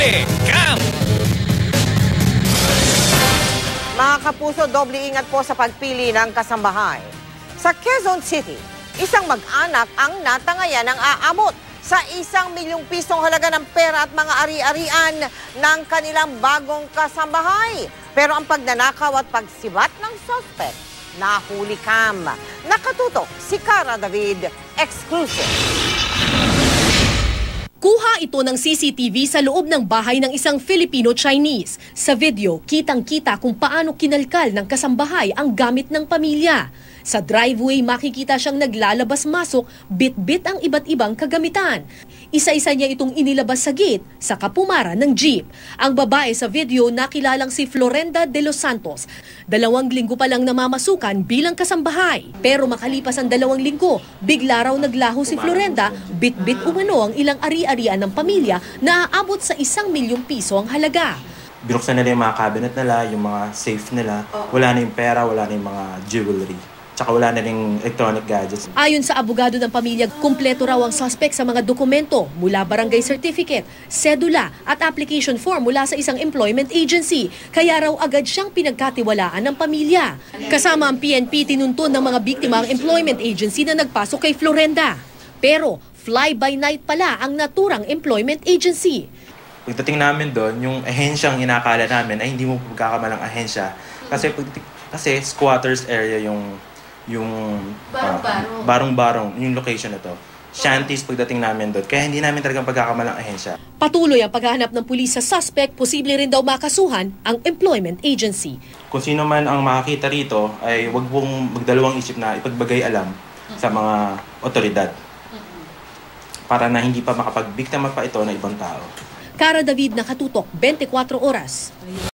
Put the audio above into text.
Huli Cam! Mga kapuso, doble ingat po sa pagpili ng kasambahay. Sa Quezon City, isang mag-anak ang natangayan ng aamot sa 1 milyong pisong halaga ng pera at mga ari-arian ng kanilang bagong kasambahay. Pero ang pagnanakaw at pagsibat ng suspect, nahuli Cam. Nakatutok si Cara David, exclusive. Kuha ito ng CCTV sa loob ng bahay ng isang Filipino-Chinese. Sa video, kitang-kita kung paano kinalkal ng kasambahay ang gamit ng pamilya. Sa driveway, makikita siyang naglalabas-masok, bit-bit ang iba't ibang kagamitan. Isa-isa niya itong inilabas sa gate sa kapumara ng jeep. Ang babae sa video nakilalang si Florenda de los Santos. 2 linggo pa lang namamasukan bilang kasambahay. Pero makalipas ang 2 linggo, bigla raw naglaho si Florenda, bit-bit umano ang ilang ari-arian ng pamilya na aabot sa 1 milyong piso ang halaga. Binuksan nila yung mga cabinet nila, yung mga safe nila. Wala na yung pera, wala na yung mga jewelry. Tsaka wala na ring electronic gadgets. Ayon sa abogado ng pamilya, kumpleto raw ang suspect sa mga dokumento mula barangay certificate, sedula at application form mula sa isang employment agency. Kaya raw agad siyang pinagkatiwalaan ng pamilya. Kasama ang PNP, tinuntun ng mga biktima ang employment agency na nagpasok kay Florenda. Pero fly-by-night pala ang naturang employment agency. Pagdating namin doon, yung ahensyang inakala namin ay hindi mo pagkakamalang ahensya. Kasi squatters area yung barong-barong, yung location na to. Shanties pagdating namin doon. Kaya hindi namin talagang pagkakamalang ahensya. Patuloy ang paghahanap ng pulis sa suspect, posible rin daw makasuhan ang employment agency. Kung sino man ang makakita rito, ay wag pong magdalawang isip na ipagbagay alam sa mga otoridad. Para na hindi pa makapagbiktima pa ito ng ibang tao. Cara David, nakatutok, 24 oras.